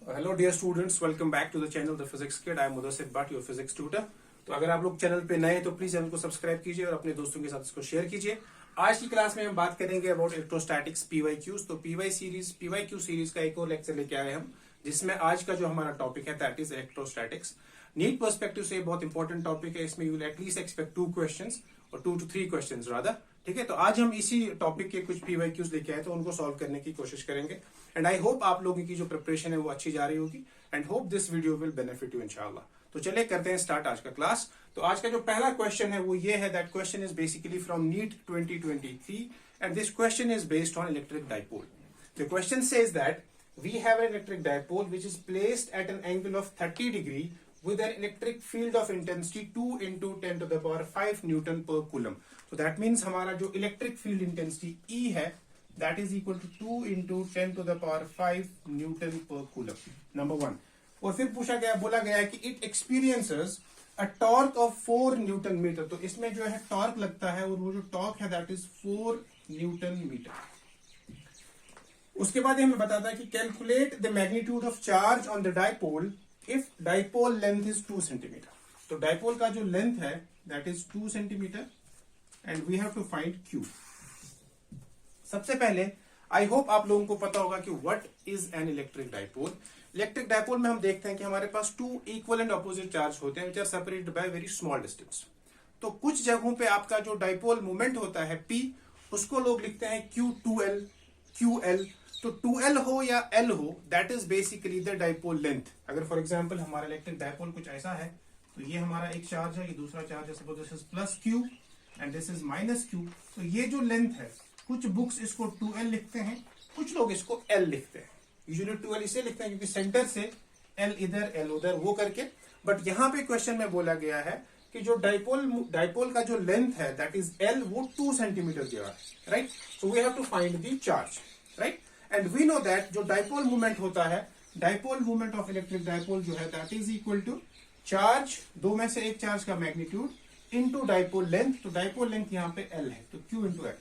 Hello dear students, welcome back to the channel the physics kid. I am Mudassir Bhatt, your physics tutor. तो अगर आप लोग channel पे नए हैं तो प्लीज चैनल को सब्सक्राइब कीजिए और अपने दोस्तों के साथ इसको शेयर कीजिए। आज की क्लास में हम बात करेंगे अबाउट इलेक्ट्रोस्टैटिक्स पीवाईक्यूज। तो पीवाईक्यू सीरीज का एक और लेक्चर लेके आए हम, जिसमें आज का जो हमारा टॉपिक है that is electrostatics. NEET perspective से बहुत इंपॉर्टेंट टॉपिक है। इसमें you will at least expect 2 questions और 2 to 3 क्वेश्चंस रादर। ठीक है, तो आज हम इसी टॉपिक के कुछ पीवाईक्यूज लेके आए तो उनको सॉल्व करने की कोशिश करेंगे। एंड आई होप आप लोगों की जो प्रिपरेशन है वो अच्छी जा रही होगी and hope this video will benefit you इंशाल्लाह। तो चलिए करते हैं स्टार्ट आज का क्लास। तो आज का जो पहला क्वेश्चन है वो ये है, that question is basically from NEET 2023 and this question is based on electric dipole. The question says that we have an electric dipole which is placed at an angle of 30 degree with an electric field of intensity 2 into 10 to the power 5 Newton per coulomb. So that means हमारा जो electric field intensity E है that is equal to 2 into 10 to the power 5 Newton per coulomb. Number 1. और फिर बोला गया है कि it experiences a torque of 4 Newton meter. तो इसमें जो है टॉर्क लगता है और वो जो टॉर्क है that is 4 Newton meter. उसके बाद हमें बताता है कि calculate the magnitude of charge on the dipole if dipole length is 2 centimetre. तो डाइपोल का जो लेंथ है that is 2 centimetre and we have to find Q. सबसे पहले आई होप आप लोगों को पता होगा कि what is an electric dipole. Electric dipole में हम देखते हैं कि हमारे पास 2 इक्वल एंड अपोजिट चार्ज होते हैं which are separated by very small distance. तो कुछ जगहों पे आपका जो डाइपोल मूवमेंट होता है P, उसको लोग लिखते हैं Q2L, QL। तो 2L हो या L हो that is basically the dipole length. अगर फॉर एग्जांपल हमारा इलेक्ट्रिक डाइपोल कुछ ऐसा है तो ये हमारा एक चार्ज है, ये दूसरा चार्ज है, suppose this is plus Q and this is minus Q। तो ये जो लेंथ है, कुछ बुक्स इसको 2L लिखते हैं, कुछ लोग इसको L लिखते हैं। यूजुअली 2L इसे लिखते हैं क्योंकि सेंटर से L इधर L उधर वो करके। बट यहाँ पे क्वेश्चन में बोला गया है कि जो डाइपोल का जो लेंथ है दैट इज L, वो 2 सेंटीमीटर दिया है, right. So we have to find the charge, right. And we know that जो डाइपोल मूवमेंट होता है, dipole movement of electric dipole जो है that is equal to charge, दो में से एक चार्ज का मैग्नीट्यूड इनटू डाइपोल लेंथ। तो डाइपोल लेंथ यहाँ पे L है तो Q इंटू L,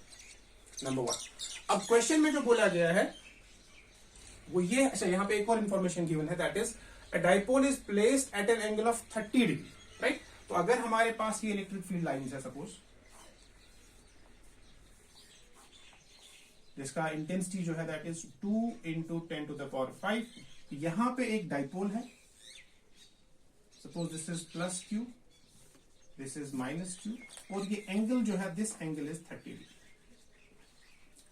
नंबर 1। अब क्वेश्चन में जो बोला गया है वो ये, अच्छा यहाँ पे एक और इंफॉर्मेशन गिवन है that is a dipole is placed at an angle of 30 degree, right. तो अगर हमारे पास ये इलेक्ट्रिक फील्ड लाइंस है सपोज, जिसका इंटेंसिटी जो है that is 2 into 10 to the power 5। यहां पे एक डाइपोल है, suppose this is plus Q, this is minus Q, और ये एंगल जो है this angle is 30 degree.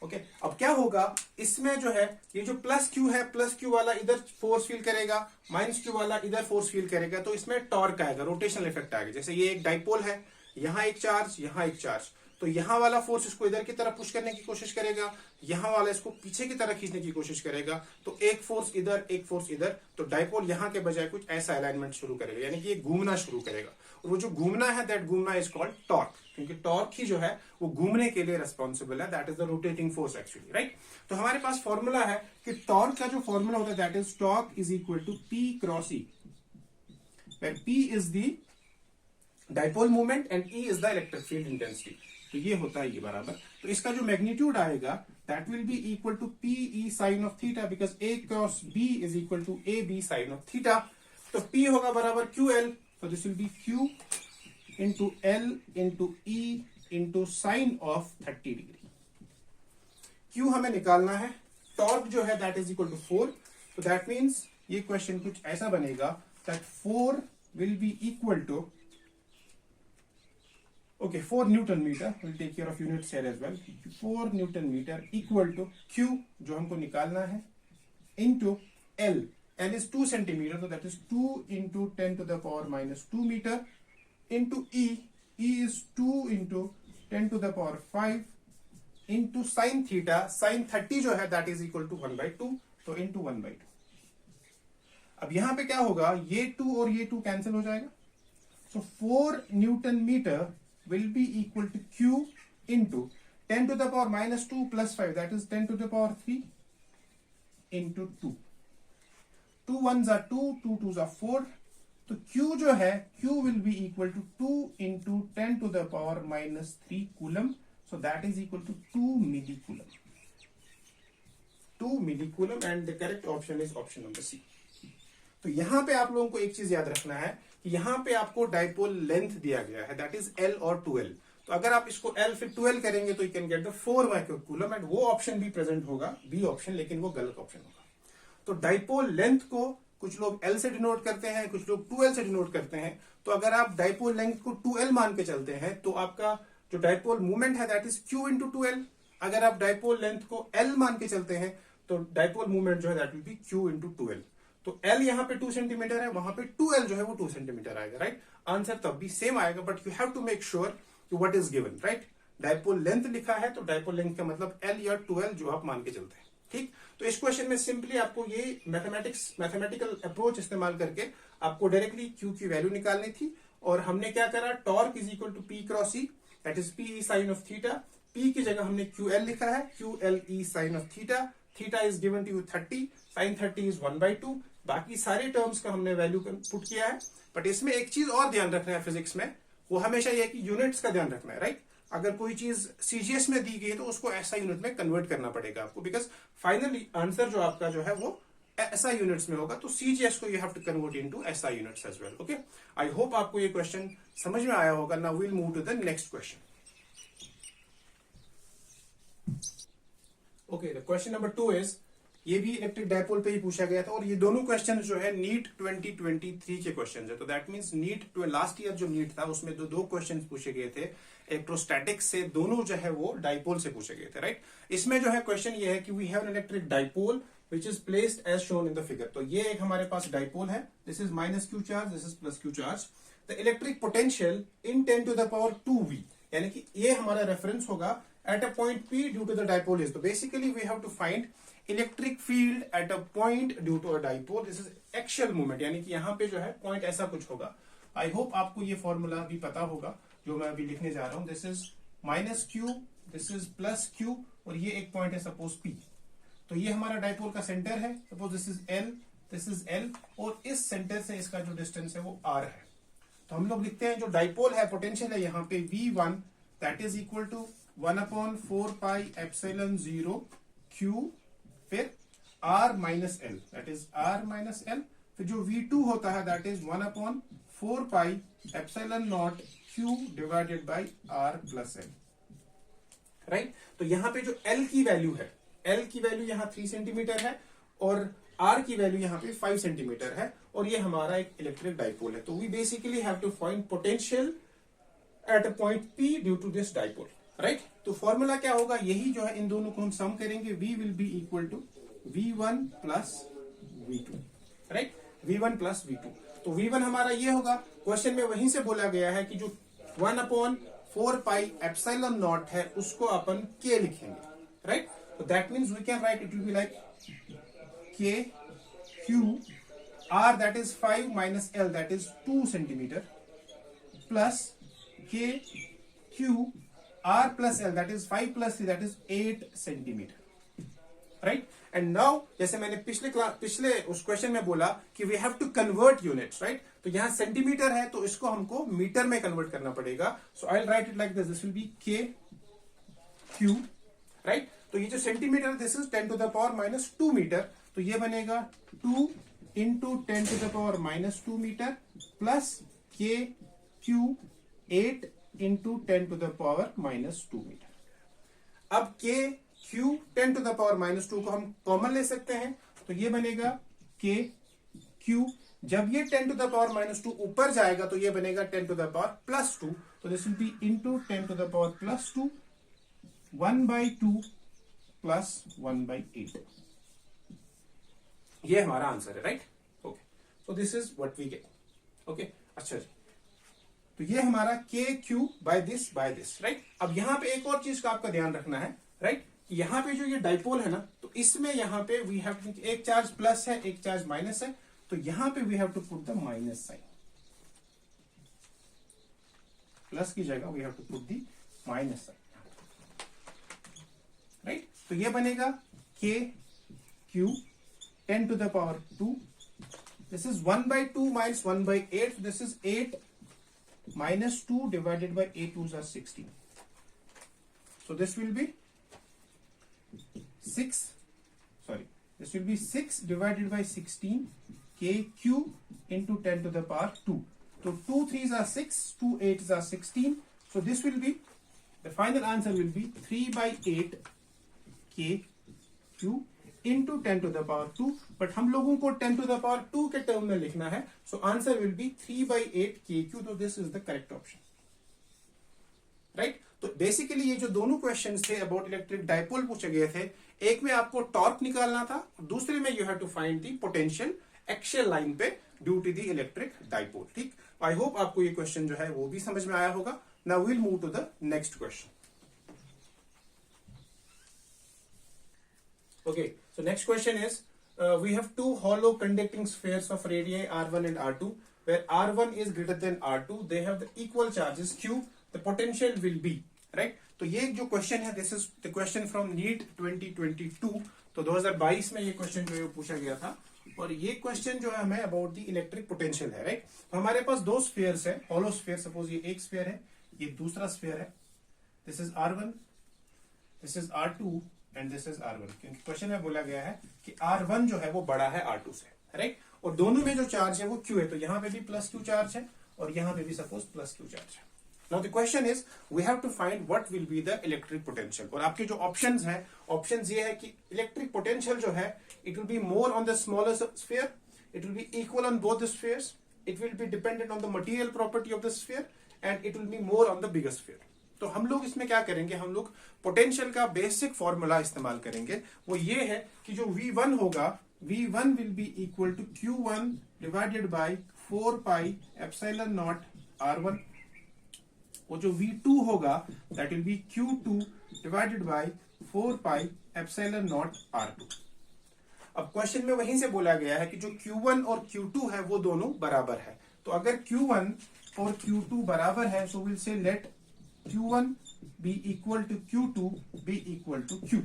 Okay, अब क्या होगा इसमें जो है ये जो प्लस Q है, प्लस Q वाला इधर फोर्स फील करेगा, माइनस Q वाला इधर फोर्स फील करेगा, तो इसमें टॉर्क आएगा, रोटेशनल इफेक्ट आएगा। जैसे ये एक डाइपोल है, यहां एक चार्ज, यहां एक चार्ज, तो यहां वाला फोर्स इसको इधर की तरफ पुश करने की कोशिश करेगा, यहां वाला इसको पीछे की तरफ खींचने की कोशिश करेगा। तो एक फोर्स इधर, एक फोर्स इधर, तो डाइपोल यहां के बजाय कुछ ऐसा अलाइनमेंट शुरू करेगा, यानी कि ये घूमना शुरू करेगा। और वो जो घूमना है दैट घूमना इज कॉल्ड टॉर्क, क्योंकि टॉर्क ही जो है वो घूमने के लिए रेस्पॉन्सिबल है, that is the rotating force actually, right. तो हमारे पास फॉर्मूला है कि टॉर्क का जो फॉर्मूला होता है that is torque is equal to P cross E, where P is the dipole movement and E is the electric field intensity. तो ये होता है ये बराबर, तो इसका जो मैग्नीट्यूड आएगा that will be equal to PE sine of theta, because A cross B is equal to AB sine of theta. तो P होगा बराबर QL, so this will be Q into L into E into sine of 30 degree. Q हमें निकालना है, torque जो है that is equal to 4। तो that means ये क्वेश्चन कुछ ऐसा बनेगा that 4 will be equal to, okay, 4 Newton meter, we'll take care of units here as well, 4 Newton meter equal to Q जो हमको निकालना है into L, L is 2 centimeter, so that is 2 into 10 to the power minus 2 meter into E, E is 2 into 10 to the power 5 into sin theta, sin 30 जो है that is equal to 1/2, तो into 1/2। अब यहां पे क्या होगा, ये 2 और ये 2 कैंसिल हो जाएगा, so 4 Newton meter will be equal to Q into 10 to the power minus 2 plus 5, that is 10 to the power 3 into 2. 2 ones are 2, 2 twos are 4. तो Q जो है Q will be equal to 2 into 10 to the power minus 3 coulomb. So that is equal to 2 millicoulomb. 2 millicoulomb, and the correct option is option number C. तो यहाँ पे आप लोगों को एक चीज याद रखना है कि यहाँ पे आपको डाइपोल लेंथ दिया गया है, दैट इज L और 2L। तो अगर आप इसको L फिर 2L करेंगे तो you can get the 4 microcoulomb, and वो ऑप्शन भी प्रेजेंट होगा, बी ऑप्शन, लेकिन वो गलत ऑप्शन होगा। तो डाइपोल लेंथ को कुछ लोग L से डिनोट करते हैं, कुछ लोग 2L से डिनोट करते हैं। तो अगर आप डाइपोल लेंथ को 2L मान के चलते हैं तो आपका जो डाइपोल मूवमेंट है that is Q into 2L। अगर आप डाइपोल लेंथ को L मान के चलते हैं तो डाइपोल मूवमेंट जो है that will B Q into 2L। तो L यहाँ पे 2 सेंटीमीटर है, वहां पे 2L जो है वो 2 सेंटीमीटर आएगा, राइट। आंसर तब भी सेम आएगा, but you have to make sure what is given, right. Dipole length लिखा है तो डाइपोल लेंथ का मतलब L या 2L जो आप मान के चलते हैं, ठीक। तो इस क्वेश्चन में सिंपली आपको ये मैथमेटिकल अप्रोच इस्तेमाल करके आपको डायरेक्टली Q की वैल्यू निकालनी थी। और हमने क्या करा, torque is equal to P cross E, that is P sine of theta. P की जगह हमने QL लिखा है, QLE sine of theta. Theta is given to you 30, sine 30 is 1/2। बाकी सारे टर्म्स का हमने वैल्यू पुट किया है। बट इसमें एक चीज और ध्यान रखना है फिजिक्स में, वो हमेशा ये है कि यूनिट्स का ध्यान रखना है, राइट। अगर कोई चीज सीजीएस में दी गई तो उसको ऐसा यूनिट में कन्वर्ट करना पड़ेगा आपको, बिकॉज फाइनली आंसर जो आपका जो है वो ऐसा यूनिट्स में होगा। तो सीजीएस को you have to convert into ऐसा units as well. Okay, I hope आपको ये क्वेश्चन समझ में आया होगा। Now will move to the next question. Okay, the question number 2 is, ये भी इलेक्ट्रिक डायपोल पे ही पूछा गया था, और ये दोनों क्वेश्चन जो है नीट 2023 के क्वेश्चन है। तो that means NEET last year जो नीट था उसमें दो क्वेश्चन पूछे गए थे इलेक्ट्रोस्टैटिक्स से, दोनों जो है वो डाइपोल से पूछे गए थे, राइट। इसमें जो है क्वेश्चन ये है कि we have an electric dipole which is placed as shown in the figure. तो ये एक हमारे पास डाइपोल है, this is minus Q charge, this is plus Q charge. The electric potential in 10 to the power 2V, यानी कि ये हमारा रेफरेंस होगा at a point P due to the dipole is. So basically we have to find electric field at a point due to a dipole. This is axial movement, यानी कि यहाँ पे जो है पॉइंट ऐसा कुछ होगा। आई होप आपको ये फॉर्मूला भी पता होगा जो मैं अभी लिखने जा रहा हूँ। This is minus Q, this is plus Q, और ये एक पॉइंट है सपोज P। तो ये हमारा डाइपोल का सेंटर है, suppose this is L, this is L, और इस सेंटर से इसका जो डिस्टेंस है वो R है। तो हम लोग लिखते हैं जो डाइपोल है पोटेंशियल है यहाँ पे V1 that is equal to 1/4 pi epsilon 0 Q, फिर R minus L, that is R minus L, फिर जो V2 होता है that is 1/4 pi epsilon naught Q divided by R plus L, right. तो यहाँ पे जो L की वैल्यू है, L की वैल्यू यहाँ 3 सेंटीमीटर है और R की वैल्यू यहाँ पे 5 सेंटीमीटर है, और ये हमारा एक इलेक्ट्रिक डाइपोल है। तो we basically have to find potential at a point P due to this dipole, right. तो फॉर्मूला क्या होगा, यही जो है इन दोनों को हम सम करेंगे, V will be equal to V1 plus V2, right, V1 plus V2। तो V1 हमारा ये होगा, क्वेश्चन में वहीं से बोला गया है कि जो 1/4 पाई एप्सिलॉन नॉट है उसको अपन K लिखेंगे, राइट। तो that means we can write it will be like K Q R that is 5 minus L that is 2 centimeter plus K Q R plus L that is 5 plus 3 that is 8 centimeter, right? And now जैसे मैंने पिछले उस question में बोला कि we have to convert units, right? तो यहाँ centimetre है तो इसको हमको मीटर में कन्वर्ट करना पड़ेगा। So I'll write it like this. This will be K Q, right? तो ये जो centimetre this is 10 to the power minus 2 metre, तो ये बनेगा 2 into 10 to the power minus 2 metre plus K Q 8 into 10 to the power minus 2 metre. अब K Q 10 to the power minus 2 को हम common ले सकते हैं, तो ये बनेगा K Q, जब ये 10 to the power minus 2 ऊपर जाएगा तो ये बनेगा 10 to the power plus 2, तो this will be into 10 to the power plus 2 1/2 plus 1/8। ये हमारा आंसर है, right. Okay, so this is what we get. Okay, अच्छा जी, तो ये हमारा K Q by this, right. अब यहाँ पे एक और चीज का आपका ध्यान रखना है, राइट। यहाँ पे जो ये डाइपोल है ना, तो इसमें यहाँ पे वी हैव एक चार्ज प्लस है, एक चार्ज माइनस है, तो यहाँ पे we have to put the minus sign, plus की जगह we have to put the minus sign, right. तो ये बनेगा K Q 10 to the power 2, this is 1/2 minus 1/8, this is 8 minus 2 divided by 8 2s are 16, so this will be 6 divided by 16 KQ into 10 to the power 2. So 2 3s are 6, 2 8s are 16. So this will be, the final answer will be 3 by 8 KQ into 10 to the power 2. But हम लोगों को 10 to the power 2 के term में लिखना है. So answer will be 3 by 8 KQ. So this is the correct option. Right? तो basically ये जो दोनों क्वेश्चंस थे अबाउट इलेक्ट्रिक डाइपोल पूछे गए थे, एक में आपको टॉर्क निकालना था, दूसरे में you have to find the potential axial line पे due to the electric dipole. ठीक, आई होप आपको ये क्वेश्चन जो है वो भी समझ में आया होगा. Now we'll move to the next question. Okay, so next question is we have two hollow conducting spheres of radii r1 and r2 where r1 is greater than r2. They have the equal charges q. The potential will be, right? तो ये जो question है, this is the question from NEET 2022. तो 2022 में ये question जो है पूछा गया था, और ये क्वेश्चन जो है हमें अबाउट द इलेक्ट्रिक पोटेंशियल है. राइट, हमारे पास दो स्फीयर्स है, हॉलो स्फीयर. सपोज ये एक स्फीयर है, ये दूसरा स्फीयर है. This is r1, this is r2 and this is r1. क्योंकि क्वेश्चन में बोला गया है कि r1 जो है वो बड़ा है r2 से. राइट, और दोनों में जो चार्ज है वो q है. तो यहां पे भी प्लस q चार्ज है और यहां पे भी सपोज प्लस q चार्ज है. Now the question is, we have to find what will be the electric potential. और आपके जो options हैं, options ये है कि electric potential जो है, it will be more on the smaller sphere, it will be equal on both the spheres, it will be dependent on the material property of the sphere, and it will be more on the bigger sphere. तो हम लोग इसमें क्या करेंगे, हम लोग potential का basic formula इस्तेमाल करेंगे. वो ये है कि जो V1 होगा, V1 will be equal to Q1 divided by 4 pi epsilon naught R1. वो जो V2 होगा that will be Q2 divided by 4 pi epsilon naught R2. अब क्वेश्चन में वहीं से बोला गया है कि जो Q1 और Q2 है वो दोनों बराबर है. तो अगर Q1 और Q2 बराबर है, so we'll say let Q1 be equal to Q2 be equal to Q.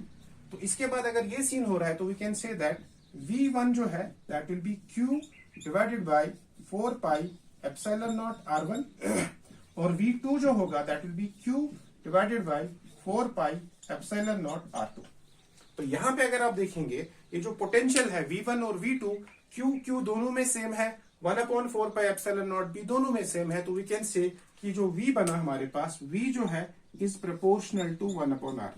तो इसके बाद अगर ये सीन हो रहा है तो we can say that V1 जो है that will be Q divided by 4 pi epsilon naught R1 और V2 जो होगा that will be Q divided by 4 pi epsilon naught R2. तो यहां पे अगर आप देखेंगे ये जो पोटेंशियल है V1 और V2, Q दोनों में सेम है, 1/4 pi epsilon naught B दोनों में सेम है. तो वी कैन से कि जो V बना हमारे पास, V जो है is proportional to 1/r.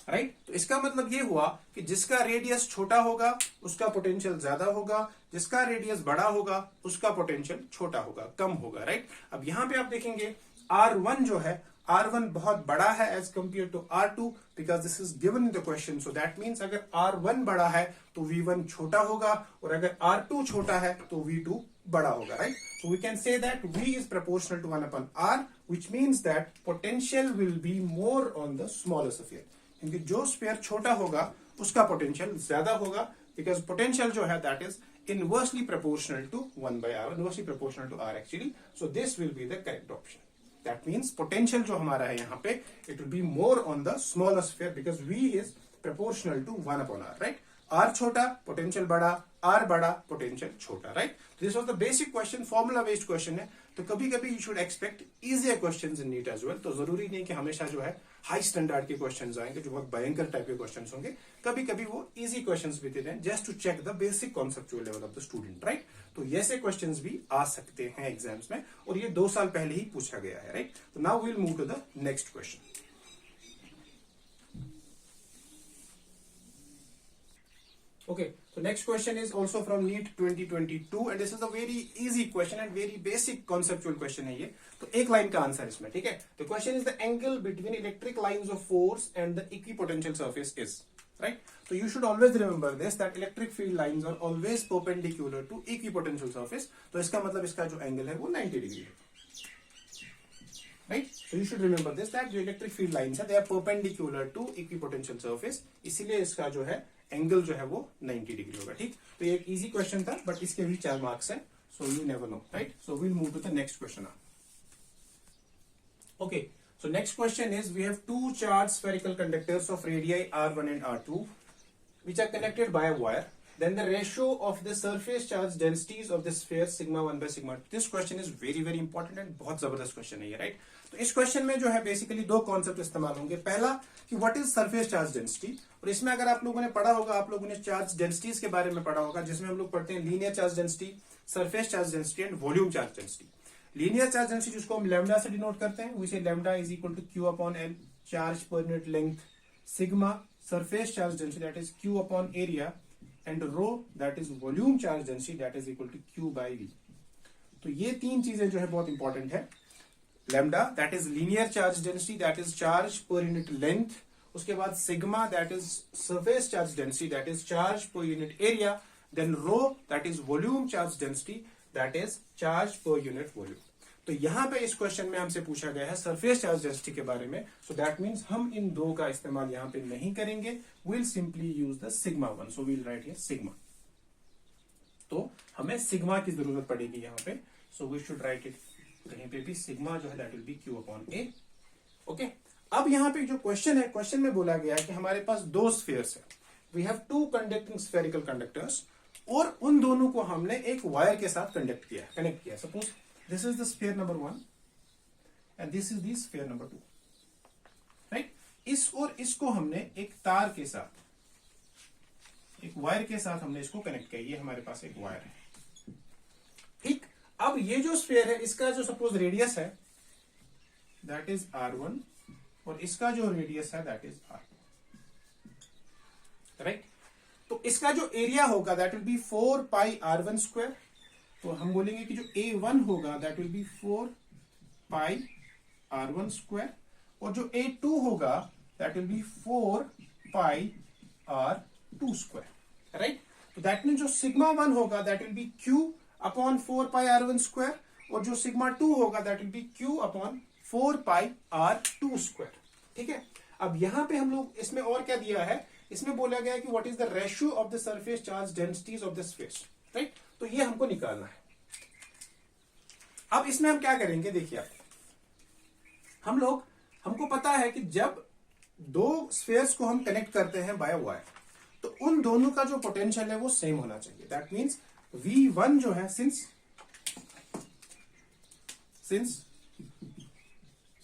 Right, तो इसका मतलब ये हुआ कि जिसका रेडियस छोटा होगा उसका पोटेंशियल ज्यादा होगा, जिसका रेडियस बड़ा होगा उसका पोटेंशियल छोटा होगा, कम होगा. राइट, अब यहां पे आप देखेंगे R1 जो है, R1 बहुत बड़ा है as compare to R2 because this is given in the question. So that means अगर R1 बड़ा है तो V1 छोटा होगा, और अगर R2 छोटा है तो V2 बड़ा होगा. Right, so we can say that V is proportional to 1/r, which means that potential will be more on the smaller sphere. क्योंकि जो स्फीयर छोटा होगा उसका पोटेंशियल ज्यादा होगा, बिकॉज पोटेंशियल जो है that is inversely proportional to 1/r, inversely proportional to r actually. So this will be the correct option. That means potential जो हमारा है यहाँ पे, it will be more on the smaller sphere because V is proportional to 1/r. Right, R छोटा potential बड़ा, R बड़ा potential छोटा. Right, this was the basic question, formula based question है. तो कभी कभी you should expect easier questions in NEET as well. तो जरूरी नहीं कि हमेशा जो है हाई स्टैंडर्ड के क्वेश्चंस आएंगे जो बहुत भयंकर टाइप के क्वेश्चंस होंगे. कभी कभी वो इजी क्वेश्चंस भी देते हैं just to check the basic conceptual level of the student. Right, तो ऐसे क्वेश्चंस भी आ सकते हैं एग्जाम्स में, और ये 2 साल पहले ही पूछा गया है. राइट, तो now we will move to the next question. Okay, so next question is also from NEET 2022 and this is a very easy question and very basic conceptual question है ये. तो एक लाइन का आंसर इसमें. ठीक है, the question is the angle between electric lines of force and the equipotential surface is. Right, so you should always remember this that electric field lines are always perpendicular to equipotential surface. तो इसका मतलब इसका जो angle है वो 90 degree है. Right, so you should remember this that जो electric field lines है they are perpendicular to equipotential surface, इसीलिए इसका जो है एंगल जो है वो 90 डिग्री होगा. ठीक, तो ये एक इजी क्वेश्चन था बट इसके भी 4 मार्क्स है. So you never know. Right, so we'll move to the next question. Okay, so next question is we have 2 charge spherical conductors of radii r1 and r2 which are connected by a wire. then the ratio of the surface charge densities of the sphere sigma 1 by sigma 2. This question is very very important and बहुत जबरदस्त question है ये, right. तो इस question में जो है basically दो कॉन्सेप्ट इस्तेमाल होंगे। पहला कि what is surface charge density, और इसमें अगर आप लोगों ने पढ़ा होगा, आप लोगों ने चार्ज डेंसिटीज के बारे में पढ़ा होगा, जिसमें हम लोग पढ़ते हैं linear charge density, surface charge density and volume charge density. Linear charge density जिसको हम लैम्डा से डिनोट करते हैं, we say lambda is equal to Q upon L, charge per unit length. Sigma surface charge density that is Q upon area, and rho that is volume charge density that is equal to Q by V. तो ये तीन चीजें जो है बहुत important है। Lambda that is linear charge density that is charge per unit length, उसके बाद sigma that is surface charge density that is charge per unit area, then rho that is volume charge density that is charge per unit volume. तो यहां पे इस question में हमसे पूछा गया है सरफेस चार्ज डेंसिटी के बारे में, सो दैट मींस हम इन दो का इस्तेमाल यहां पे नहीं करेंगे, we'll simply use the sigma one, so we'll write here sigma. तो हमें सिग्मा की जरूरत पड़ेगी यहां पे, so we should write it कहीं पे भी सिग्मा जो है that will be Q upon A. Okay, अब यहां पे जो क्वेश्चन है, क्वेश्चन में बोला गया है कि हमारे पास दो स्फीयर्स है, we have two conducting spherical conductors, और उन दोनों को हमने एक वायर के साथ कंडक्ट किया, कनेक्ट किया। Suppose this is the sphere number 1 and this is the sphere number 2, right? इस और इसको हमने एक तार के साथ, एक वायर के साथ हमने इसको कनेक्ट किया। ये हमारे पास एक वायर है, ठीक। अब ये जो स्फीयर है इसका जो सपोज रेडियस है दैट इज r1, और इसका जो रेडियस है दैट इज r2, राइट। तो इसका जो एरिया होगा that will B 4 pi r1 square. तो हम बोलेंगे कि जो A1 होगा that will B 4 pi R1 square, और जो A2 होगा that will B 4 pi R2 square, right. तो दैट मीन जो सिग्मा 1 होगा that will B Q upon 4 pi R1 square, और जो सिग्मा 2 होगा that will B Q upon 4 pi R2 square, ठीक है। अब यहां पे हम लोग इसमें और क्या दिया है, इसमें बोला गया है कि what is the ratio of the surface charge densities of the spheres, right. तो ये हमको निकालना है। अब इसमें हम क्या करेंगे, देखिए आप, हमको पता है कि जब दो स्फीयर्स को हम कनेक्ट करते हैं बाय वायर, तो उन दोनों का जो पोटेंशियल है वो सेम होना चाहिए। दैट मींस V1 जो है, since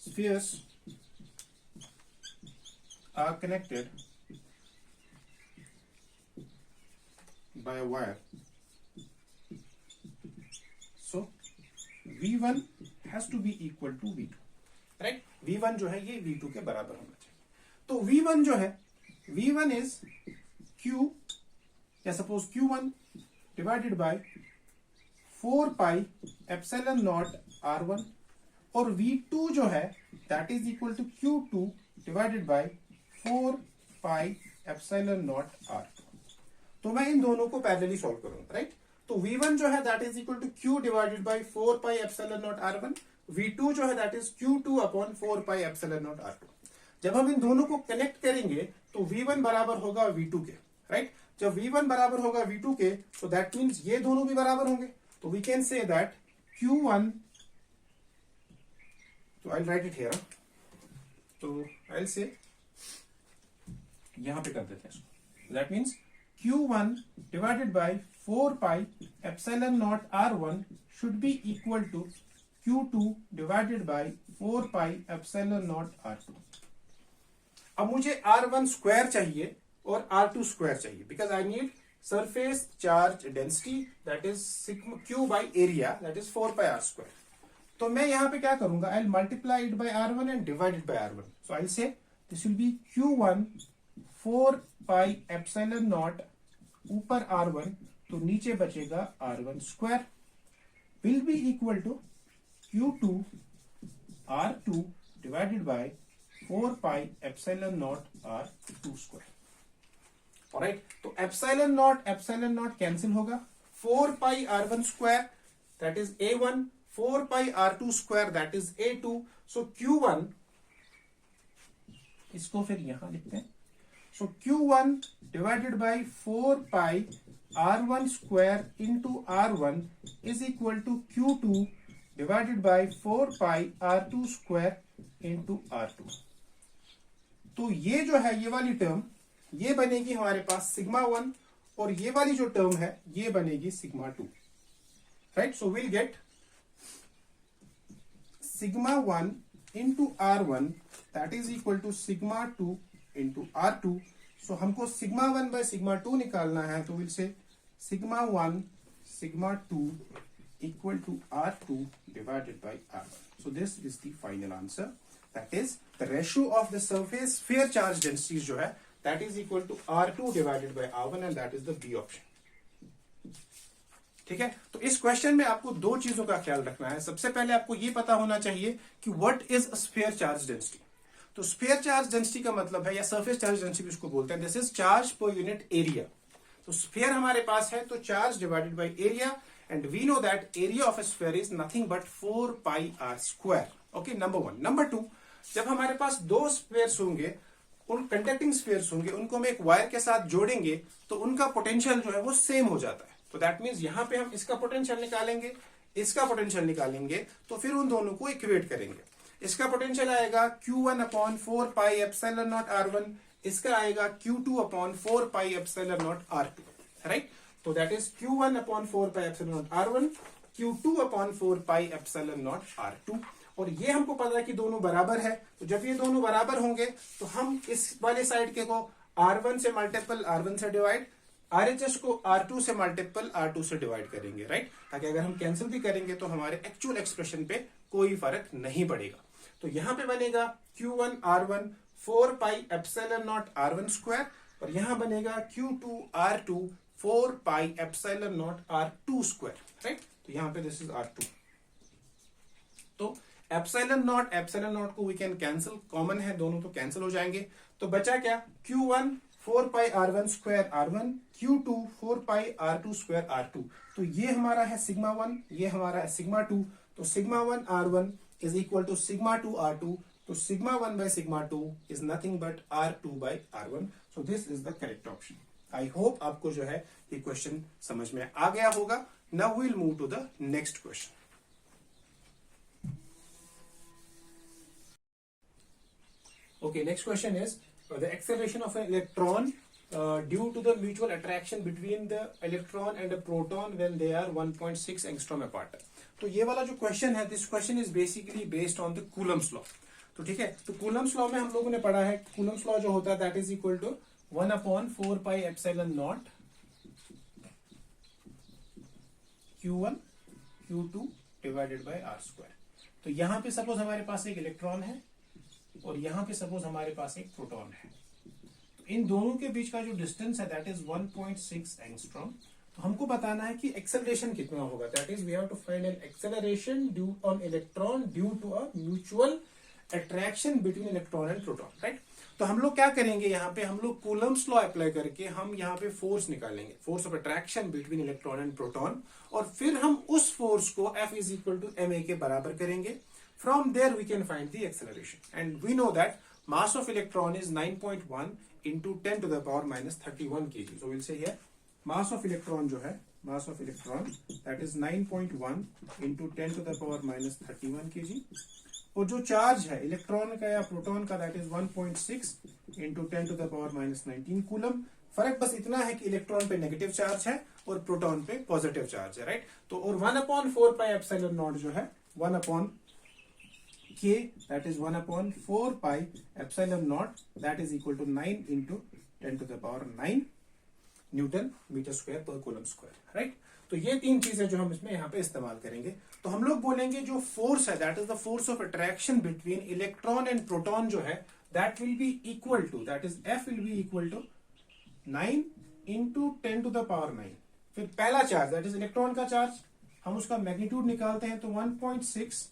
spheres are connected by wire, V1 has to be equal to V2, right. V1 जो है ये V2 के बराबर होना चाहिए। तो V1 जो है, V1 is Q, या suppose Q1 divided by 4 pi epsilon not R1, और V2 जो है that is equal to Q2 divided by 4 pi epsilon not R2। तो मैं इन दोनों को पैरेलली सॉल्व करूंगा, राइट। तो V1 जो है that is equal to Q divided by 4 pi epsilon not R1, V2 जो है that is Q2 upon 4 pi epsilon not R2। जब हम इन दोनों को कनेक्ट करेंगे तो V1 बराबर होगा V2 के, राइट। जब V1 बराबर होगा V2 के, तो दैट मींस ये दोनों भी बराबर होंगे। तो we can say that Q1, तो I will write it here, तो आई विल से यहां पे कर देते हैं इसको। That means Q1 divided by 4 pi epsilon naught R1 should be equal to Q2 divided by 4 pi epsilon naught R2। अब मुझे R1 स्क्वायर चाहिए और R2 स्क्वायर चाहिए, because I need surface charge density that is sigma Q by area that is 4 pi R square. तो मैं यहां पे क्या करूंगा, I will multiply it by R1 and divide it by R1। So I will say this will be Q1 4 pi epsilon nought, ऊपर R1 तो नीचे बचेगा R1 square, will be equal to Q2 R2 divided by 4 pi epsilon not R2 square, alright. तो epsilon not cancel होगा, 4 पाई R1 square that is A1, 4 pi R2 square that is A2। So Q1, इसको फिर यहां लिखते हैं, so Q1 divided by 4 pi R1 square into R1 is equal to Q2 divided by 4 pi R2 square into R2। तो ये जो है ये वाली टर्म ये बनेगी हमारे पास सिग्मा 1, और ये वाली जो टर्म है ये बनेगी sigma 2, right. So we'll get sigma 1 into R1 that is equal to sigma 2 into R2। सो हमको सिग्मा 1 बाय सिग्मा 2 निकालना है, तो will say sigma 1 sigma 2 equal to R2 divided by R1. So this is the final answer. That is the ratio of the surface sphere charge densities जो है that is equal to R2 divided by R1 and that is the B option. ठीक है, तो इस question में आपको दो चीजों का ख्याल रखना है। सबसे पहले आपको ये पता होना चाहिए कि what is sphere charge density. तो स्फीयर चार्ज डेंसिटी का मतलब है, या सरफेस चार्ज डेंसिटी भी उसको बोलते हैं, this is charge per unit area. तो स्फीयर हमारे पास है तो charge divided by area, and we know that area of a sphere is nothing but 4 pi r square. Okay, number one. Number two, जब हमारे पास दो स्फीयर्स होंगे, उन conducting spheres होंगे, उनको हम एक वायर के साथ जोड़ेंगे तो उनका पोटेंशियल जो है वो सेम हो जाता है। तो दैट मीन्स यहां पे हम इसका पोटेंशियल निकालेंगे, इसका पोटेंशियल निकालेंगे, तो फिर उन दोनों को इक्वेट करेंगे। इसका पोटेंशियल आएगा Q1 upon 4 pi epsilon not R1, इसका आएगा Q2 upon 4 pi epsilon not R2, right. तो that is Q1 upon 4 pi epsilon not R1, Q2 upon 4 pi epsilon not R2। और ये हमको पता है कि दोनों बराबर है, तो जब ये दोनों बराबर होंगे तो हम इस वाले साइड के को R1 से मल्टीपल R1 से डिवाइड, RHS को R2 से मल्टीपल R2 से डिवाइड करेंगे, राइट। ताकि अगर हम कैंसिल भी करेंगे तो हमारे एक्चुअल एक्सप्रेशन पे कोई फर्क नहीं पड़ेगा। तो यहां पे बनेगा Q1 R1 4 pi epsilon not R1 square, और यहां बनेगा Q2 R2 4 pi epsilon not R2 square, right. तो यहां पे दिस इज R2। तो एप्सिलॉन नॉट को वी कैन कैंसिल, कॉमन है दोनों, तो कैंसिल हो जाएंगे। तो बचा क्या, Q1 4 पाई R1 स्क्वायर R1, Q2 4 पाई R2 स्क्वायर R2। तो ये हमारा है सिग्मा 1, ये हमारा है सिग्मा 2। तो sigma 1 R1 is equal to sigma 2 R2। तो sigma 1 by sigma 2 is nothing but R2 by R1। So this is the correct option. I hope आपको जो है ये क्वेश्चन समझ में आ गया होगा। Now we will move to the next question. Okay, next question is the acceleration of an electron due to the mutual attraction between the electron and a proton when they are 1.6 angstrom apart. तो ये वाला जो question है, this question is basically based on the Coulomb's law. तो ठीक है, तो Coulomb's law में हम लोगों ने पढ़ा है, कूलम्स लॉ जो होता है that is equal to 1 upon 4 pi epsilon nought Q1 Q2 divided by R square. तो यहां पे सपोज हमारे पास एक इलेक्ट्रॉन है और यहां पे सपोज हमारे पास एक प्रोटॉन है। तो इन दोनों के बीच का जो डिस्टेंस है दैट इज 1.6 एंगस्ट्रॉम। तो हमको बताना है कि एक्सेलरेशन कितना होगा, that is we have to find an acceleration due on electron due to a mutual attraction between electron and proton, right. तो हम लोग क्या करेंगे, यहाँ पे हम लोग कूलम्स लॉ अप्लाई करके हम यहाँ पे फोर्स निकालेंगे, force of attraction between electron and proton, और फिर हम उस फोर्स को F is equal to ma के बराबर करेंगे। From there we can find the acceleration, and we know that mass of electron is 9.1 into 10 to the power minus 31 kg. So we'll say here mass of electron जो है, mass of electron that is 9.1 into 10 to the power minus 31 kg, और जो charge है electron का या proton का that is 1.6 into 10 to the power minus 19 coulomb. फर्क बस इतना है कि इलेक्ट्रॉन पे नेगेटिव चार्ज है और प्रोटॉन पे पॉजिटिव चार्ज है, राइट। तो और 1 अपॉन 4 पाई एप्सिलॉन नॉट जो है 1 upon K that is 1 upon 4 pi epsilon naught that is equal to 9 into 10 to the power 9 newton metre square per coulomb square, right. तो ये तीन चीजें जो हम इसमें यहाँ पे इस्तेमाल करेंगे। तो हम लोग बोलेंगे जो फोर्स है that is the force of attraction between electron and proton जो है that will be equal to, that is F will be equal to 9 into 10 to the power 9। फिर पहला चार्ज दैट इज इलेक्ट्रॉन का charge, हम उसका magnitude निकालते हैं तो 1.6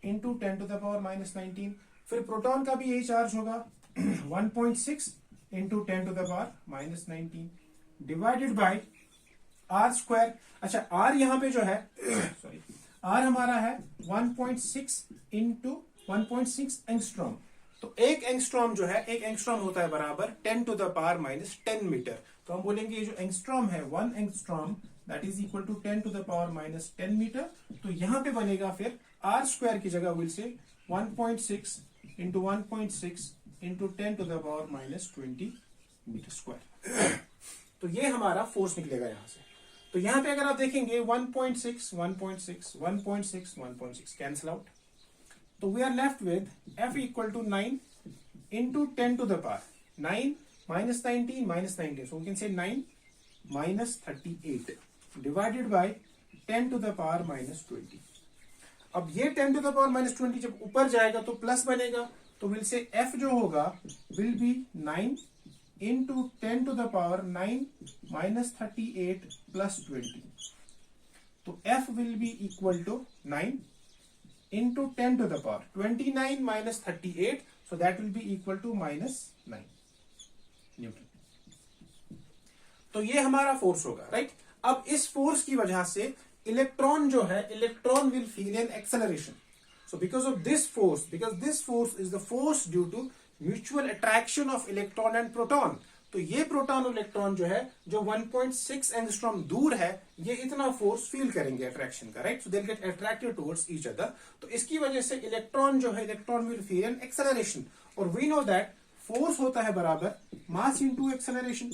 into 10 to the power minus 19। फिर प्रोटॉन का भी यही चार्ज होगा 1.6 into 10 to the power minus 19 divided by R square. अच्छा R यहाँ पे जो है सॉरी R हमारा है 1.6 into 1.6 एंगस्ट्रॉम। तो एक एंगस्ट्रॉम जो है, एक एंगस्ट्रॉम होता है बराबर 10 to the power minus 10 metre. तो हम बोलेंगे ये जो एंगस्ट्रॉम है 1 angstrom that is equal to 10 to the power minus 10 metre. तो यहां पे बनेगा फिर R स्क्वायर की जगह will say 1.6 into 1.6 into 10 to the power minus 20 metre square. तो ये हमारा फोर्स निकलेगा यहां से। तो यहां पे अगर आप देखेंगे 1.6 1.6 1.6 1.6 कैंसल आउट, तो we are left with F equal to 9 into 10 to the power 9 minus 19 minus 19, so we can say 9 minus 38 divided by 10 to the power minus 20। अब ये 10 टू द पावर माइनस 20 जब ऊपर जाएगा तो प्लस बनेगा, तो will say F जो होगा will be 9 into 10 to the power 9 minus 38 plus 20। तो F will be equal to 9 into 10 to the power 29 minus 38, so that will be equal to minus 9 newton. तो ये हमारा फोर्स होगा, right. अब इस force की वजह से इलेक्ट्रॉन जो है, electron will feel an acceleration. So because of this force, because this force is the force due to mutual attraction of electron and proton, तो ये प्रोटॉन और इलेक्ट्रॉन जो है, जो 1.6 एंगस्ट्रॉम दूर है, ये इतना फोर्स फील करेंगे अट्रैक्शन का, right. So they get attracted towards each other. तो इसकी वजह से इलेक्ट्रॉन जो है, electron will feel an acceleration. और वी नो दैट फोर्स होता है बराबर मास इनटू एक्सेलरेशन,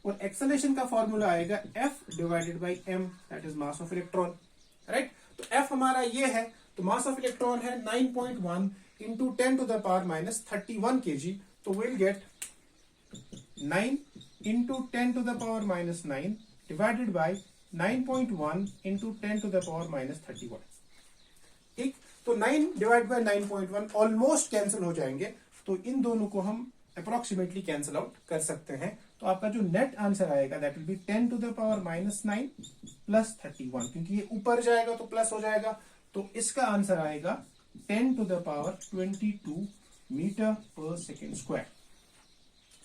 और एक्सेलरेशन का फॉर्मूला आएगा F divided by m, that is mass of electron, right. तो F हमारा ये है, तो मास ऑफ इलेक्ट्रॉन है 9.1 into 10 to the power minus 31 kg, तो will get 9 into 10 to the power minus 9 divided by 9.1 into 10 to the power minus 31। ठीक, तो 9 divide by 9.1 almost cancel हो जाएंगे, तो इन दोनों को हम अप्रोक्सीमेटली कैंसिल आउट कर सकते हैं। तो आपका जो नेट आंसर आएगा that will be 10 to the power minus 9 plus 31, क्योंकि ये ऊपर जाएगा तो प्लस हो जाएगा, तो इसका आंसर आएगा 10 टू द पावर 22 मीटर पर second square.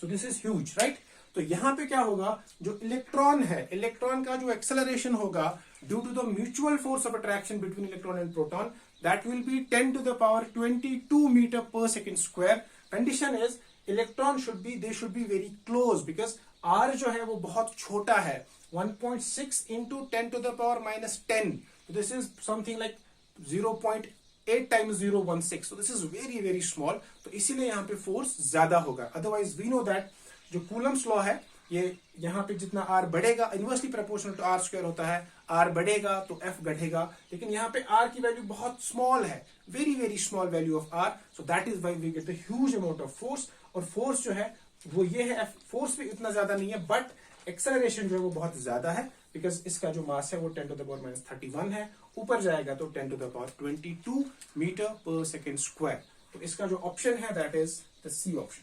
So this is huge, right. तो यहां पे क्या होगा, जो इलेक्ट्रॉन है, इलेक्ट्रॉन का जो एक्सेलरेशन होगा due to the mutual force of attraction between electron and proton, that will be 10 to the power 22 metre पर second square. Condition is electron should be, they should be very close, because R जो है वो बहुत छोटा है, 1.6 into 10 to the power minus 10, this is something like 0.8 times 0.16, so this is very very small, तो इसीलिए यहाँ पे फोर्स ज्यादा होगा। अदरवाइज वी नो दैट जो कूलम्स लॉ है, ये यहाँ पे जितना R बढ़ेगा inversely proportional to R square होता है, R बढ़ेगा तो F घटेगा, लेकिन यहाँ पे R की वैल्यू बहुत स्मॉल है, very very small value of R, so that is why we get the huge amount of force. और फोर्स जो है वो ये है, फोर्स भी इतना ज्यादा नहीं है, बट एक्सेलरेशन जो है वो बहुत ज्यादा है, बिकॉज इसका जो मास है वो 10 टू द पावर माइनस 31 है, ऊपर जाएगा तो 10 टू द पावर 22 मीटर पर सेकेंड स्क्वायर। तो इसका जो ऑप्शन है that is the C option.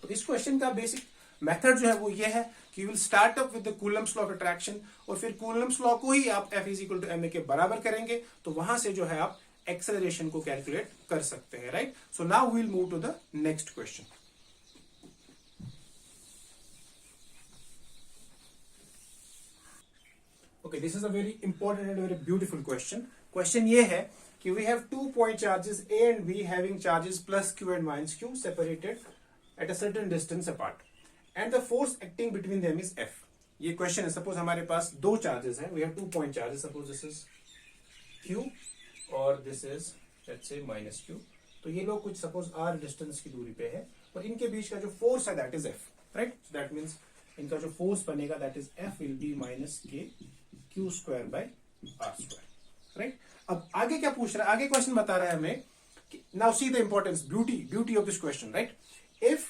तो इस क्वेश्चन का बेसिक मेथड जो है वो ये है कि you will start up with the Coulomb's law of attraction, और फिर कूलम्स लॉ को ही आप F is equal to ma के बराबर करेंगे, तो वहां से जो है आप एक्सेलरेशन को कैलकुलेट कर सकते हैं, right. So now we will move to the next question. Okay, this is a very important and very beautiful question. Question ये है कि we have 2 point charges A and B having charges plus Q and minus Q separated at a certain distance apart, and the force acting between them is F. ये question है, suppose हमारे पास दो charges हैं, we have 2 point charges, suppose this is Q और this is let's say minus Q। तो ये लोग कुछ suppose R distance की दूरी पे है, और इनके बीच का जो force है that is F, right? So that means इनका जो force बनेगा that is F will be minus K Q square by R square, right. अब आगे क्या पूछ रहा है, आगे क्वेश्चन बता रहा है हमें कि now see the importance, beauty of this question, right. If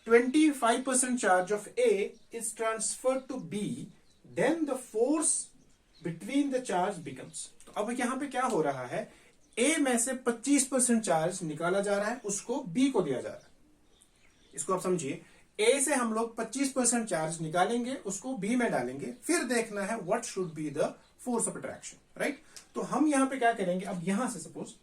25% charge of A is transferred to B, then the force between the charge becomes. तो अब यहां पे क्या हो रहा है, A में से 25% चार्ज निकाला जा रहा है, उसको B को दिया जा रहा है। इसको आप समझिए, A से हम लोग 25% चार्ज निकालेंगे, उसको B में डालेंगे, फिर देखना है what should be the force of attraction, right. तो हम यहां पे क्या करेंगे, अब यहां से सपोज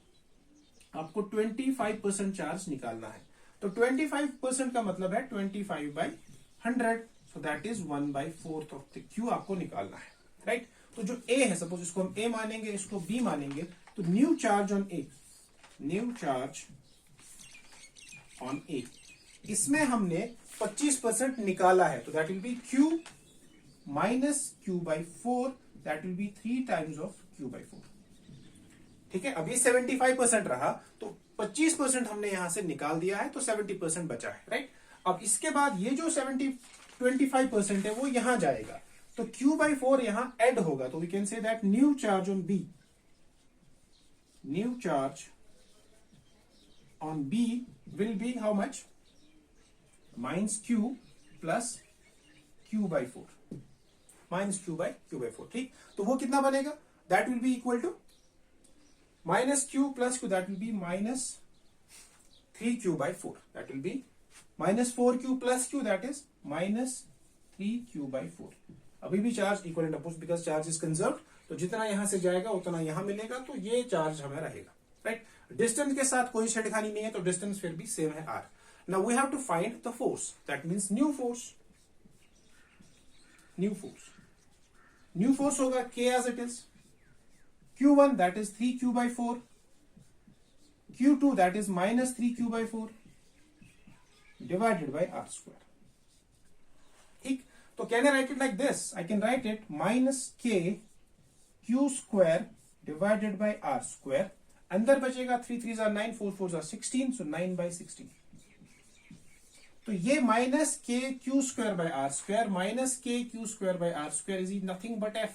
आपको 25% चार्ज निकालना है, तो 25% का मतलब है 25/100, सो that is 1/4 of the Q आपको निकालना है, राइट। तो जो A है, सपोज इसको हम A मानेंगे, इसको B मानेंगे, तो new charge on A, new charge on A, इसमें हमने 25% निकाला है, तो that will B Q minus Q/4, that will B 3 times of Q/4। ठीक है, अब ये 75% रहा, तो 25% हमने यहां से निकाल दिया है, तो 70% बचा है, राइट। अब इसके बाद ये जो 25% है वो यहां जाएगा, तो Q/4 यहां ऐड होगा, तो we can say that new charge on B, new charge on B will be how much, -Q plus Q/4, -Q/4, ठीक। तो वो कितना बनेगा, that will be equal to -Q plus Q, that will be -3Q/4, that will be -4Q plus Q, that is -3Q/4। अभी भी charge equal and opposite, because charge is conserved, तो जितना यहां से जाएगा उतना यहां मिलेगा, तो ये चार्ज हमें रहेगा, राइट। डिस्टेंस के साथ कोई छेड़खानी नहीं है, तो डिस्टेंस फिर भी सेम है r। Now we have to find the force, that means new force, new force, new force होगा K as it is, Q1 that is 3Q/4, Q2 that is -3Q/4 divided by r², ठीक। तो can I write it like this, I can write it -KQ² divided by r², अंदर बचेगा 3 3 9, 4 4 16, सो 9/16। तो ये -KQ²/r² -KQ²/r² is nothing but F।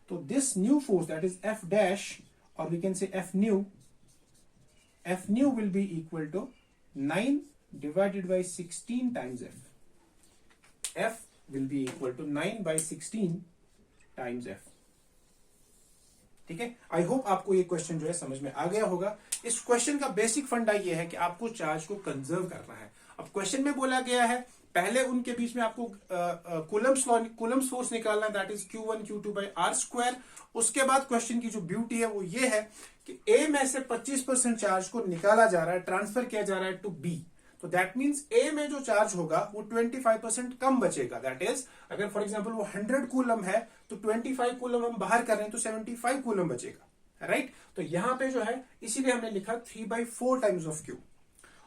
तो this new force that is F dash, और we can say F new will be equal to 9 divided by 16 times F. F will be equal to 9/16 times F. ठीक है, आई hope आपको ये question जो है समझ में आ गया होगा। इस क्वेश्चन का बेसिक फंडा ये है कि आपको चार्ज को कंजर्व करना है। अब क्वेश्चन में बोला गया है पहले उनके बीच में आपको कूलम्स फोर्स निकालना है, दैट इज Q1 Q2/r²। उसके बाद क्वेश्चन की जो ब्यूटी है वो ये है कि A में से 25% चार्ज को निकाला जा रहा है, ट्रांसफर किया जा रहा है टू B, तो दैट मींस A में जो चार्ज होगा वो 25% कम बचेगा। दैट इज अगर फॉर एग्जांपल वो 100 कूलम है तो 25 कूलम हम बाहर कर रहे हैं तो 75 कूलम बचेगा, राइट। तो यहां पे जो है इसीलिए हमने लिखा 3/4 टाइम्स ऑफ Q,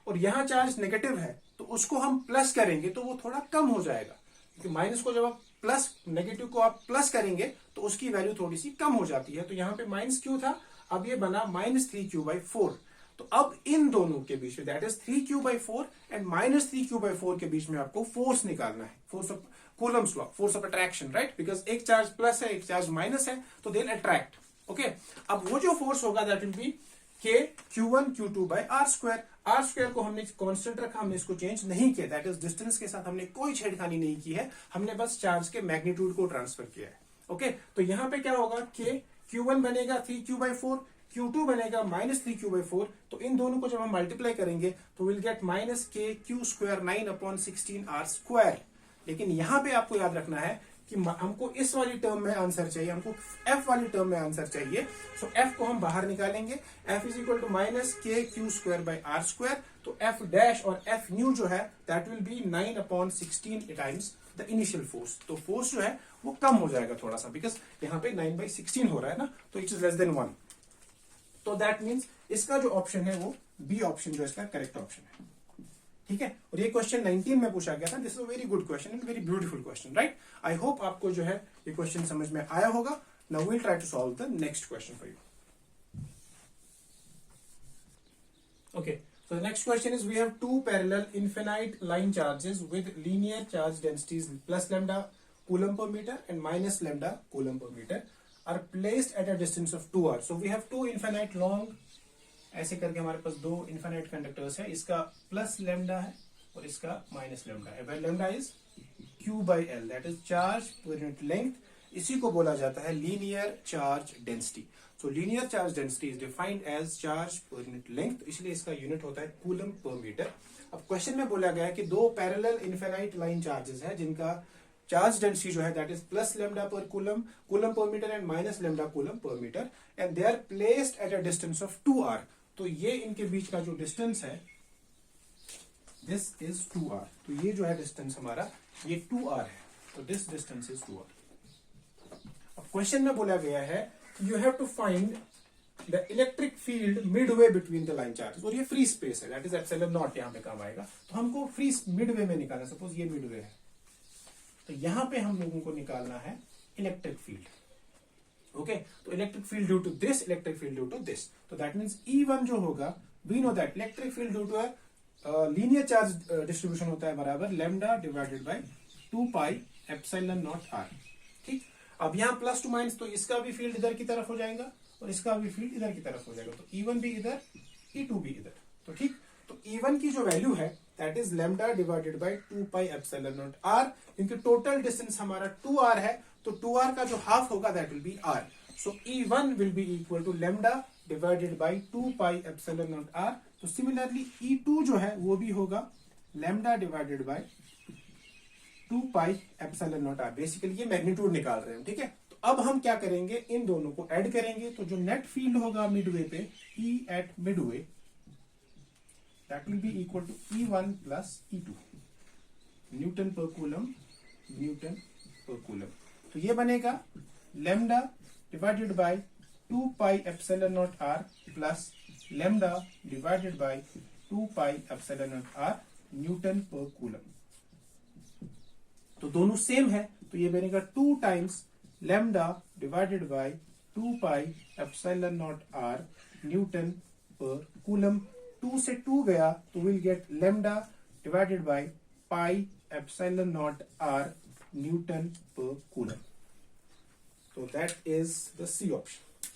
और यहां चार्ज नेगेटिव है तो उसको हम प्लस करेंगे तो वो थोड़ा कम हो जाएगा, क्योंकि माइनस को जब आप प्लस, नेगेटिव को आप प्लस करेंगे तो उसकी वैल्यू थोड़ी सी कम हो जाती है। तो यहां पे -Q था, अब ये बना -3Q/4। तो अब इन दोनों के बीच में that is 3Q/4 and -3Q/4 के बीच में आपको फोर्स निकालना है, force of Coulomb's law, force of attraction, right, because एक चार्ज प्लस है एक चार्ज माइनस है, तो दे विल अट्रैक्ट, ओके। अब वो जो फोर्स होगा that will be Q1 Q2/r²। r² को हमने कांस्टेंट रखा, हमने इसको चेंज नहीं किया, दैट इज डिस्टेंस के साथ हमने कोई छेड़खानी नहीं की है, हमने बस चार्ज के मैग्नीट्यूड को ट्रांसफर किया है, ओके। तो यहां पे क्या होगा, Q1 बनेगा 3Q/4, Q2 बनेगा -3Q/4, तो इन दोनों को जब हम मल्टीप्लाई करेंगे तो विल गेट -KQ², 9/16r²। लेकिन यहां पे आपको याद रखना है कि हमको इस वाली टर्म में आंसर चाहिए, हमको F वाली टर्म में आंसर चाहिए, सो F को हम बाहर निकालेंगे, F is equal to -KQ²/r²। तो F डैश और F न्यू जो है that will be 9/16 times the initial force. तो फोर्स जो है वो कम हो जाएगा थोड़ा सा, बिकॉज यहाँ पे 9/16 हो रहा है ना, तो इट इज लेस देन 1। तो दैट मीन्स इसका जो ऑप्शन है वो बी ऑप्शन जो इसका करेक्ट ऑप्शन है, ठीक है। और ये क्वेश्चन 19 में पूछा गया था, this is a very good question and very beautiful question, right. I hope आपको जो है ये क्वेश्चन समझ में आया होगा। Now we will try to solve the next question for you, okay. So the next question is, we have two parallel infinite line charges with linear charge densities plus lambda coulomb per meter and minus lambda coulomb per meter are placed at a distance of 2r. So we have two infinite long, ऐसे करके हमारे पास दो infinite conductors है, इसका plus lambda है और इसका minus lambda है। Where lambda is Q/L, that is charge per unit length. इसी को बोला जाता है linear charge density. So linear charge density is defined as charge per unit length, इसलिए इसका यूनिट होता है कूलम पर मीटर। अब क्वेश्चन में बोला गया है कि दो पैरेलल इन्फिनाइट लाइन चार्जेस है जिनका चार्ज डेंसिटी जो है that is plus lambda per coulomb per metre and minus lambda coulomb per metre, and they are placed at a distance of 2r। तो ये इनके बीच का जो डिस्टेंस है दिस इज 2r। तो ये जो है डिस्टेंस हमारा ये 2r है, तो दिस डिस्टेंस इज 2r। अब क्वेश्चन में बोला गया है you have to find the electric field midway between the line charges, और ये फ्री स्पेस है दैट इज एप्सिलॉन नॉट यहाँ पे काम आएगा। तो हमको फ्री मिडवे में निकालना, सपोज ये मिडवे है, तो यहां पे हम लोगों को निकालना है इलेक्ट्रिक फील्ड, ओके। तो electric field due to this, electric field due to this, तो दैट मींस E1 जो होगा, we know that electric field due to linear charge distribution होता है बराबर lambda divided by 2 pi epsilon not R. ठीक, अब यहाँ प्लस टू माइनस, तो इसका भी फील्ड इधर की तरफ हो जाएगा और इसका भी फील्ड इधर की तरफ हो जाएगा, तो E1 भी इधर, E2 भी इधर। तो ठीक, तो E1 की जो वैल्यू है that is lambda divided by 2 pi epsilon not r, क्योंकि टोटल डिस्टेंस हमारा 2r है, तो 2r का जो हाफ होगा that will be r। So E1 will be equal to lambda divided by 2 pi epsilon naught r। तो similarly E2 जो है वो भी होगा lambda divided by 2 pi epsilon not r. Basically ये मैग्नीट्यूड निकाल रहे हैं, ठीक है। तो अब हम क्या करेंगे, इन दोनों को ऐड करेंगे, तो जो नेट फील्ड होगा मिडवे पे, E at midway that will be equal to E1 plus E2 newton per coulomb, newton per coulomb. तो ये बनेगा lambda divided by 2 pi epsilon not r plus lambda divided by 2 pi epsilon not r newton per coulomb. तो दोनों same है, तो ये बनेगा 2 times lambda divided by 2 pi epsilon not r newton per coulomb. 2 से 2 गया तो will get lambda divided by pi epsilon not r newton per coulomb. तो that is the C option.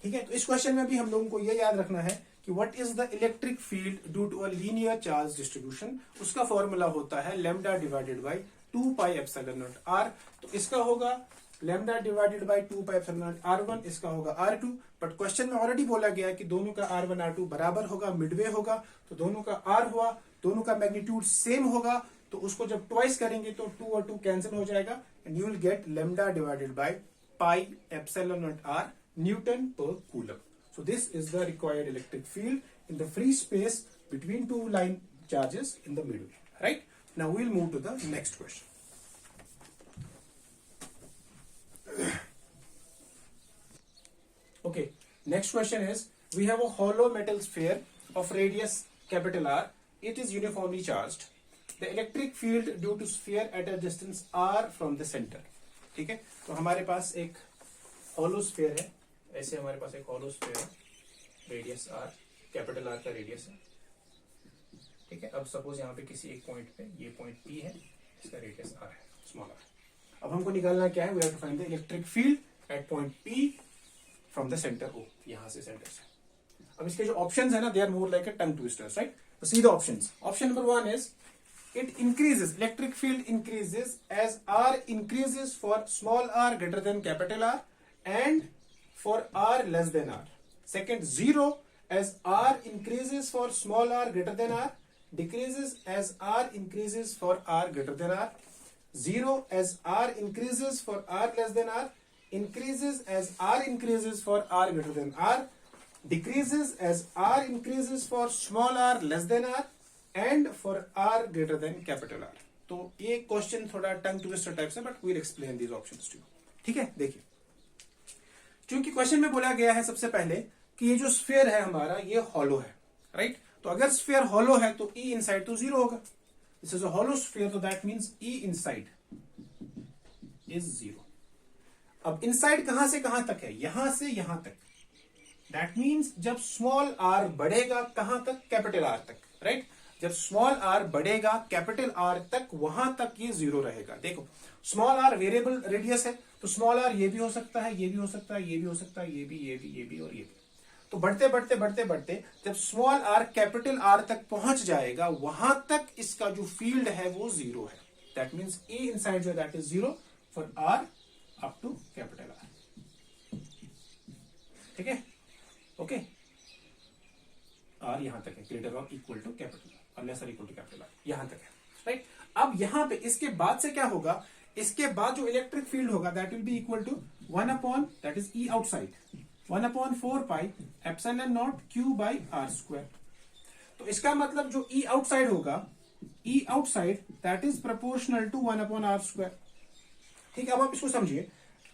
ठीक है, तो इस क्वेश्चन में भी हम लोगों को यह याद रखना है कि what is the electric field due to a linear charge distribution. उसका फॉर्मूला होता है lambda divided by 2 pi epsilon not r. तो इसका होगा lambda divided by 2 pi epsilon not R1, इसका होगा R2। बट क्वेश्चन में ऑलरेडी बोला गया है कि दोनों का R1 R2 बराबर होगा, मिडवे होगा, तो दोनों का R हुआ, दोनों का मैग्नीट्यूड सेम होगा, तो उसको जब ट्वाइस करेंगे तो 2 और 2 कैंसिल हो जाएगा and you will get lambda divided by pi epsilon not r newton per coulomb. So this is the required electric field in the free space between two line charges in the middle. Right? Now we'll move to the next question. Okay. Next question is, we have a hollow metal sphere of radius capital R. It is uniformly charged. The electric field due to sphere at a distance R from the center. ठीक है? तो हमारे पास एक hollow sphere है। ऐसे हमारे पास एक hollow sphere है, रेडियस r, कैपिटल R का रेडियस है। ठीक है, अब सपोज यहाँ पे किसी एक पॉइंट पे, ये पॉइंट P है, इसका रेडियस r है, स्मॉल r। अब हमको निकालना क्या है, we have to find the electric field at point P from the centre O, यहाँ से सेंटर से। अब इसके जो ऑप्शंस है ना, they are more like a tongue twisters, right. तो see the options. Option number 1 is it increases, electric field increases as r increases for small r greater than capital R and for r less than r. Second, 0 as r increases for small r greater than r, decreases as r increases for r greater than r. 0 as r increases for r less than r, increases as r increases for r greater than r, decreases as r increases for small r less than r and for r greater than capital R. तो ये question थोड़ा tongue twister type से, but we will explain these options to you. ठीक है, देखिए, क्योंकि question में बोला गया है सबसे पहले कि ये जो स्फीयर है हमारा, ये हॉलो है, राइट। तो अगर स्फीयर हॉलो है तो E इनसाइड तो 0 होगा। This is a hollow sphere, तो that means E inside is 0। अब इनसाइड कहां से कहां तक है, यहां से यहां तक। दैट मींस जब स्मॉल r बढ़ेगा कहां तक, कैपिटल R तक, राइट। जब स्मॉल r बढ़ेगा कैपिटल R तक, वहां तक ये 0 रहेगा। देखो, स्मॉल r वेरिएबल रेडियस है, तो स्मॉल r ये भी हो सकता है, ये भी हो सकता है, ये भी हो सकता है, ये भी, ये भी, ये भी और ये भी। तो बढ़ते बढ़ते बढ़ते बढ़ते जब स्मॉल r कैपिटल R तक पहुंच जाएगा, वहां तक इसका जो फील्ड है वो 0 है। दैट मींस E इनसाइड जो that is 0 for R up to capital R। ठीक है, ओके। R यहां तक है, ग्रेटर और इक्वल टू कैपिटल और lesser equal to capital R, यहां तक है, राइट। अब यहां पे इसके बाद से क्या होगा, इसके बाद जो इलेक्ट्रिक फील्ड होगा that will be equal to 1 upon that is E outside 1 upon 4 pi epsilon naught Q by R square. तो इसका मतलब जो E आउटसाइड होगा, E outside that is proportional to 1 upon R square. ठीक है, अब आप इसको समझिए,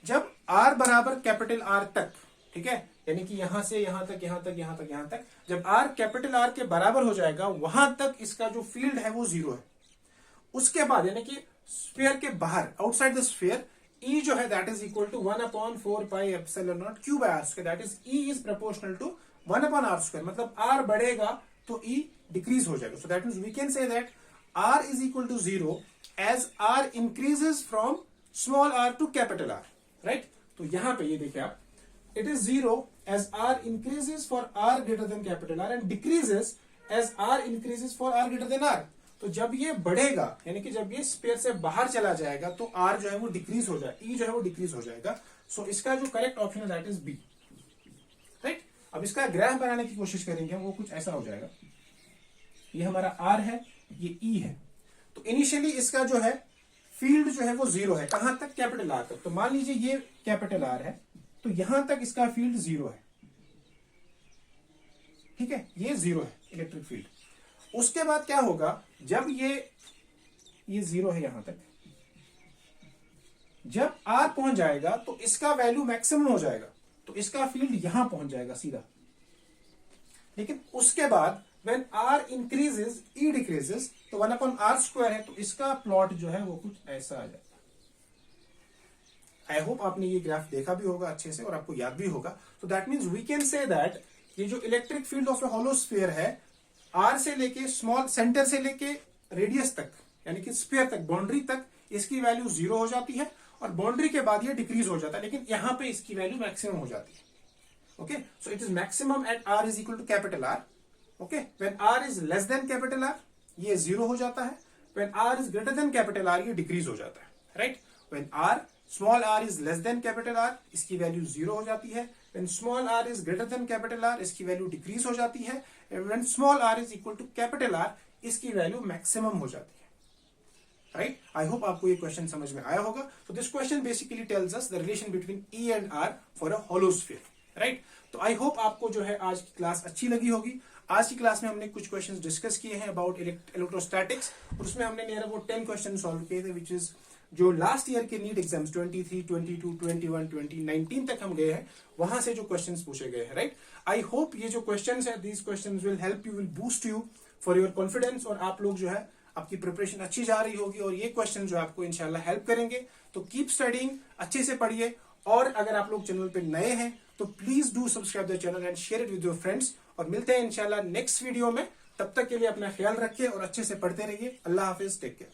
जब R बराबर कैपिटल R तक, ठीक है, यानी कि यहां से यहां तक, यहां तक, यहां तक, यहां तक, जब R कैपिटल R के बराबर हो जाएगा, वहां तक इसका जो फील्ड है वो 0 है। उसके बाद यानी कि स्फीयर के बाहर, आउटसाइड द स्फीयर, E जो है that is equal to 1 upon 4 pi epsilon naught Q by R square. That is E is proportional to 1 upon R square. मतलब R बढ़ेगा तो E डिक्रीज हो जाएगा। So that means we can say that R is equal to 0 as r increases from small r to capital r, right. तो यहां पे ये देखिए आप, it is 0 as r increases for r greater than capital r and decreases as r increases for r greater than r. तो जब ये बढ़ेगा, यानी कि जब ये स्पेयर से बाहर चला जाएगा, तो आर जो है वो डिक्रीज हो जाएगा, ई जो है वो डिक्रीज हो जाएगा। सो इसका जो करेक्ट ऑप्शन है दैट इज बी, राइट। अब इसका ग्राफ बनाने की कोशिश करेंगे, वो कुछ ऐसा हो जाएगा। ये हमारा आर है, ये ई है। तो इनिशियली इसका जो है फील्ड जो है वो 0 है, कहां तक? कैपिटल आर तक। तो मान लीजिए ये कैपिटल आर है, तो यहां तक इसका फील्ड 0 है, ठीक है, ये 0 है इलेक्ट्रिक फील्ड। उसके बाद क्या होगा, जब ये 0 है यहां तक, जब आर पहुंच जाएगा तो इसका वैल्यू मैक्सिमम हो जाएगा, तो इसका फील्ड यहां पहुंच जाएगा सीधा। लेकिन उसके बाद when r increases E decreases, तो 1/r² है, तो इसका प्लॉट जो है वो कुछ ऐसा आ जाएगा। आई होप आपने ये ग्राफ देखा भी होगा अच्छे से और आपको याद भी होगा। तो that means we can say that ये जो इलेक्ट्रिक फील्ड ऑफ ए होलो स्फीयर है, आर से लेके स्मॉल सेंटर से लेके रेडियस तक, यानी कि स्फीयर तक, बाउंड्री तक, इसकी वैल्यू 0 हो जाती है और बाउंड्री के बाद ये डिक्रीज हो जाता है, लेकिन यहां पे इसकी वैल्यू मैक्सिमम हो जाती है। Okay, so it is maximum at r is equal to capital r. Okay, when r is less than capital r ये 0 हो जाता है, when r is greater than capital r ये डिक्रीज हो जाता है, right. When r small r is less than capital r इसकी value 0 हो जाती है, when small r is greater than capital r इसकी वैल्यू डिक्रीज हो जाती है, when small r is equal to capital r इसकी वैल्यू मैक्सिमम हो जाती है, राइट। आई होप आपको ये क्वेश्चन समझ में आया होगा। तो this question basically tells us the relation between E and r for a hollow sphere, right. तो आई होप आपको जो है आज की क्लास अच्छी लगी होगी। आज की क्लास में हमने कुछ क्वेश्चंस डिस्कस किए हैं अबाउट इलेक्ट्रोस्टैटिक्स, और उसमें हमने नियर अबाउट 10 क्वेश्चन सॉल्व किए थे, विच इज जो लास्ट ईयर के नीट एग्जाम्स 23, 22, 21, 2019 तक हम गए हैं, वहां से जो क्वेश्चंस पूछे गए हैं, राइट। आई होप ये जो क्वेश्चंस है, these questions will help you, will boost you for your confidence, और आप लोग जो है आपकी प्रिपरेशन अच्छी जा रही होगी और ये क्वेश्चन जो आपको इंशाल्लाह हेल्प करेंगे। तो कीप स्टडीइंग, अच्छे से पढ़िए, और अगर आप लोग चैनल पे नए हैं तो please do subscribe the channel and share it with your friends. और मिलते हैं इंशाल्लाह नेक्स्ट वीडियो में। तब तक के लिए अपना ख्याल रखिए और अच्छे से पढ़ते रहिए। अल्लाह हाफिज, टेक केयर।